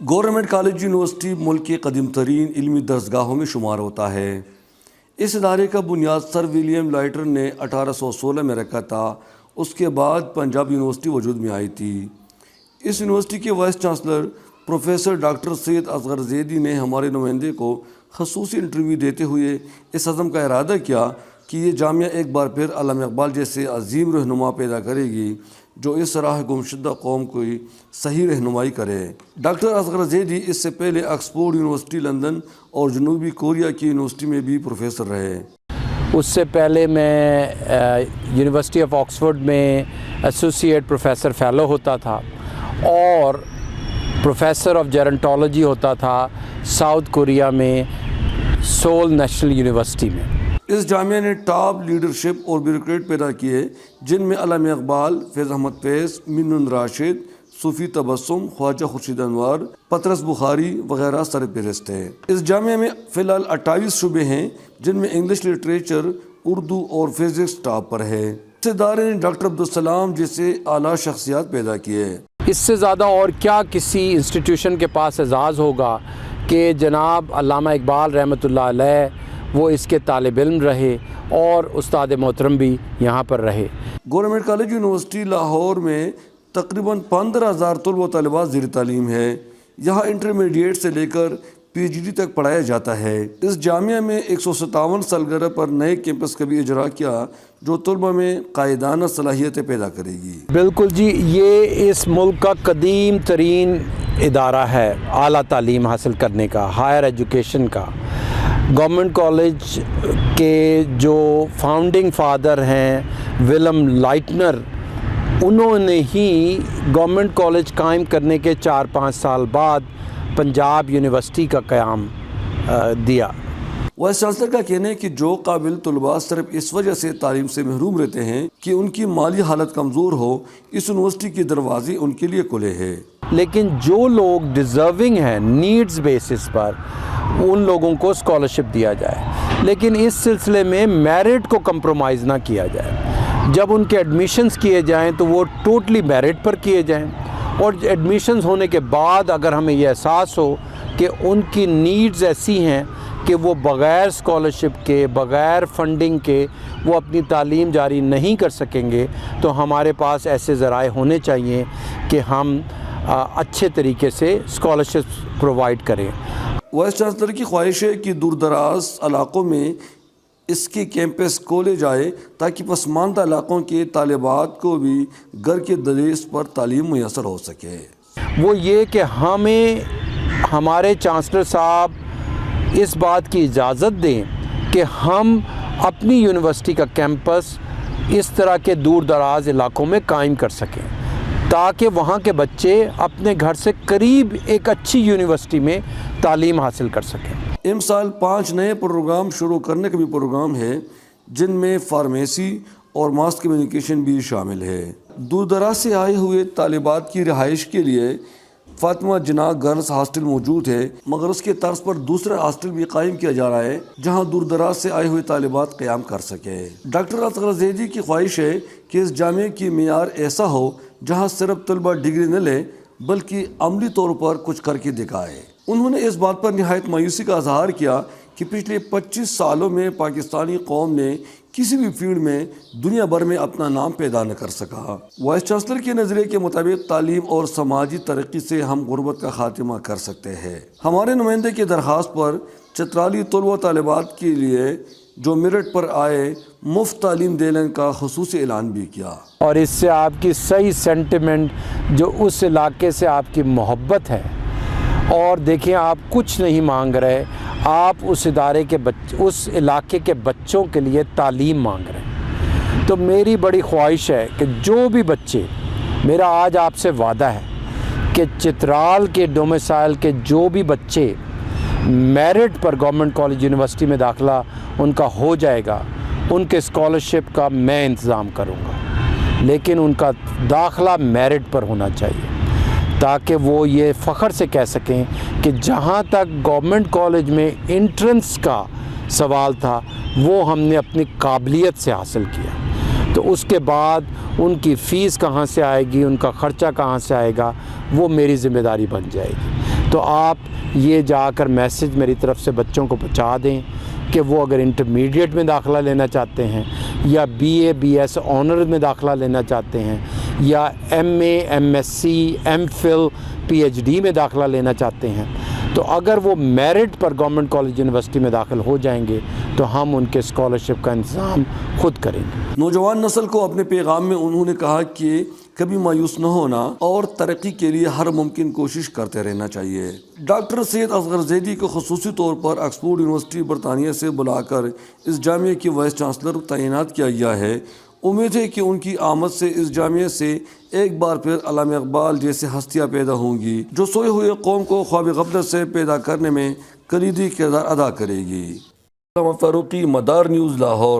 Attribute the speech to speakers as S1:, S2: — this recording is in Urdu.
S1: گورنمنٹ کالج یونیورسٹی ملک کے قدیم ترین علمی درسگاہوں میں شمار ہوتا ہے۔ اس ادارے کا بنیاد سر ولیم لائٹر نے 1816 میں رکھا تھا۔ اس کے بعد پنجاب یونیورسٹی وجود میں آئی تھی۔ اس یونیورسٹی کے وائس چانسلر پروفیسر ڈاکٹر سید اصغر زیدی نے ہمارے نمائندے کو خصوصی انٹرویو دیتے ہوئے اس عزم کا ارادہ کیا کہ یہ جامعہ ایک بار پھر علامہ اقبال جیسے عظیم رہنما پیدا کرے گی جو اس راہ گمشدہ قوم کو صحیح رہنمائی کرے۔ ڈاکٹر اصغر زیدی اس سے پہلے آکسفورڈ یونیورسٹی لندن اور جنوبی کوریا کی یونیورسٹی میں بھی پروفیسر رہے۔
S2: اس سے پہلے میں یونیورسٹی آف آکسفورڈ میں ایسوسیٹ پروفیسر فیلو ہوتا تھا اور پروفیسر آف جیرنٹولوجی ہوتا تھا ساؤتھ کوریا میں سول نیشنل یونیورسٹی میں۔
S1: اس جامعہ نے ٹاپ لیڈرشپ اور بیوروکریٹ پیدا کیے جن میں علامہ اقبال، فیض احمد فیض، مینون راشد، صوفی تبسم، خواجہ خورشید انوار، پطرس بخاری وغیرہ سرفہرست تھے۔ اس جامعہ میں فی الحال 28 شعبے ہیں جن میں انگلش لٹریچر، اردو اور فزکس ٹاپ پر ہے۔ اس ادارے نے ڈاکٹر عبدالسلام جیسے اعلیٰ شخصیات پیدا کیے۔
S2: اس سے زیادہ اور کیا کسی انسٹیٹیوشن کے پاس اعزاز ہوگا کہ جناب علامہ اقبال رحمۃ اللہ علیہ وہ اس کے طالب علم رہے اور استاد محترم بھی یہاں پر رہے۔
S1: گورنمنٹ کالج یونیورسٹی لاہور میں تقریباً 15,000 طلبہ و طالبات زیر تعلیم ہے۔ یہاں انٹرمیڈیٹ سے لے کر پی ایچ ڈی تک پڑھایا جاتا ہے۔ اس جامعہ میں 157 سالگرہ پر نئے کیمپس کا بھی اجرا کیا جو طلبہ میں قائدانہ صلاحیتیں پیدا کرے گی۔
S2: بالکل جی، یہ اس ملک کا قدیم ترین ادارہ ہے اعلیٰ تعلیم حاصل کرنے کا، ہائر ایجوکیشن کا۔ گورنمنٹ کالج کے جو فاؤنڈنگ فادر ہیں ولیم لائٹنر، انہوں نے ہی گورنمنٹ کالج قائم کرنے کے 4-5 سال بعد پنجاب یونیورسٹی کا قیام دیا۔
S1: وائس چانسلر کا کہنا ہے کہ جو قابل طلباء صرف اس وجہ سے تعلیم سے محروم رہتے ہیں کہ ان کی مالی حالت کمزور ہو، اس یونیورسٹی کے دروازے ان کے لیے کھلے ہیں۔
S2: لیکن جو لوگ ڈیزرونگ ہیں نیڈز بیسس پر ان لوگوں کو اسکالرشپ دیا جائے، لیکن اس سلسلے میں میرٹ کو کمپرومائز نہ کیا جائے۔ جب ان کے ایڈمیشنز کیے جائیں تو وہ ٹوٹلی میرٹ پر کیے جائیں، اور ایڈمیشنز ہونے کے بعد اگر ہمیں یہ احساس ہو کہ ان کی نیڈز ایسی ہیں کہ وہ بغیر اسکالرشپ کے، بغیر فنڈنگ کے وہ اپنی تعلیم جاری نہیں کر سکیں گے، تو ہمارے پاس ایسے ذرائع ہونے چاہیے کہ ہم اچھے طریقے سے اسکالرشپ پرووائڈ کریں۔
S1: وائس چانسلر کی خواہش ہے کہ دور دراز علاقوں میں اس کے کیمپس کھولے جائے تاکہ پسماندہ علاقوں کے طالبات کو بھی گھر کے دہلیز پر تعلیم میسر ہو سکے۔
S2: وہ یہ کہ ہمیں ہمارے چانسلر صاحب اس بات کی اجازت دیں کہ ہم اپنی یونیورسٹی کا کیمپس اس طرح کے دور دراز علاقوں میں قائم کر سکیں تاکہ وہاں کے بچے اپنے گھر سے قریب ایک اچھی یونیورسٹی میں تعلیم حاصل کر سکیں۔
S1: امسال 5 نئے پروگرام شروع کرنے کا بھی پروگرام ہے جن میں فارمیسی اور ماس کمیونیکیشن بھی شامل ہے۔ دور دراز سے آئے ہوئے طالبات کی رہائش کے لیے فاطمہ جناح گرلز ہاسٹل موجود ہے، مگر اس کے طرز پر دوسرا ہاسٹل بھی قائم کیا جا رہا ہے جہاں دور دراز سے آئے ہوئے طالبات قیام کر سکے۔ ڈاکٹر اصغر زیدی کی خواہش ہے کہ اس جامعے کی معیار ایسا ہو جہاں صرف طلبہ ڈگری نہ لیں بلکہ عملی طور پر کچھ کر کے دکھائے۔ انہوں نے اس بات پر نہایت مایوسی کا اظہار کیا کہ پچھلے 25 سالوں میں پاکستانی قوم نے کسی بھی فیلڈ میں دنیا بھر میں اپنا نام پیدا نہ کر سکا۔ وائس چانسلر کے نظریے کے مطابق تعلیم اور سماجی ترقی سے ہم غربت کا خاتمہ کر سکتے ہیں۔ ہمارے نمائندے کی درخواست پر چترالی طلبہ طالبات کے لیے جو میرٹ پر آئے مفت تعلیم دینے کا خصوصی اعلان بھی کیا۔
S2: اور اس سے آپ کی صحیح سینٹیمنٹ جو اس علاقے سے آپ کی محبت ہے، اور دیکھیں آپ کچھ نہیں مانگ رہے، آپ اس ادارے کے اس علاقے کے بچوں کے لیے تعلیم مانگ رہے ہیں۔ تو میری بڑی خواہش ہے کہ جو بھی بچے، میرا آج آپ سے وعدہ ہے کہ چترال کے ڈومیسائل کے جو بھی بچے میرٹ پر گورنمنٹ کالج یونیورسٹی میں داخلہ ان کا ہو جائے گا، ان کے اسکالرشپ کا میں انتظام کروں گا، لیکن ان کا داخلہ میرٹ پر ہونا چاہیے تاکہ وہ یہ فخر سے کہہ سکیں کہ جہاں تک گورنمنٹ کالج میں انٹرنس کا سوال تھا وہ ہم نے اپنی قابلیت سے حاصل کیا۔ تو اس کے بعد ان کی فیس کہاں سے آئے گی، ان کا خرچہ کہاں سے آئے گا، وہ میری ذمہ داری بن جائے گی۔ تو آپ یہ جا کر میسیج میری طرف سے بچوں کو پہنچا دیں کہ وہ اگر انٹرمیڈیٹ میں داخلہ لینا چاہتے ہیں یا B A B S honours میں داخلہ لینا چاہتے ہیں یا M A M S C M Phil P H D میں داخلہ لینا چاہتے ہیں، تو اگر وہ میرٹ پر گورنمنٹ کالج یونیورسٹی میں داخل ہو جائیں گے تو ہم ان کے اسکالرشپ کا انتظام خود کریں گے۔
S1: نوجوان نسل کو اپنے پیغام میں انہوں نے کہا کہ کبھی مایوس نہ ہونا اور ترقی کے لیے ہر ممکن کوشش کرتے رہنا چاہیے۔ ڈاکٹر سید اصغر زیدی کو خصوصی طور پر آکسفورڈ یونیورسٹی برطانیہ سے بلا کر اس جامعہ کی وائس چانسلر تعینات کیا گیا ہے۔ امید ہے کہ ان کی آمد سے اس جامعہ سے ایک بار پھر علامہ اقبال جیسے ہستیاں پیدا ہوں گی جو سوئے ہوئے قوم کو خواب غفلت سے پیدا کرنے میں کلیدی کردار ادا کرے گی۔ فاروقی، مدار نیوز، لاہور۔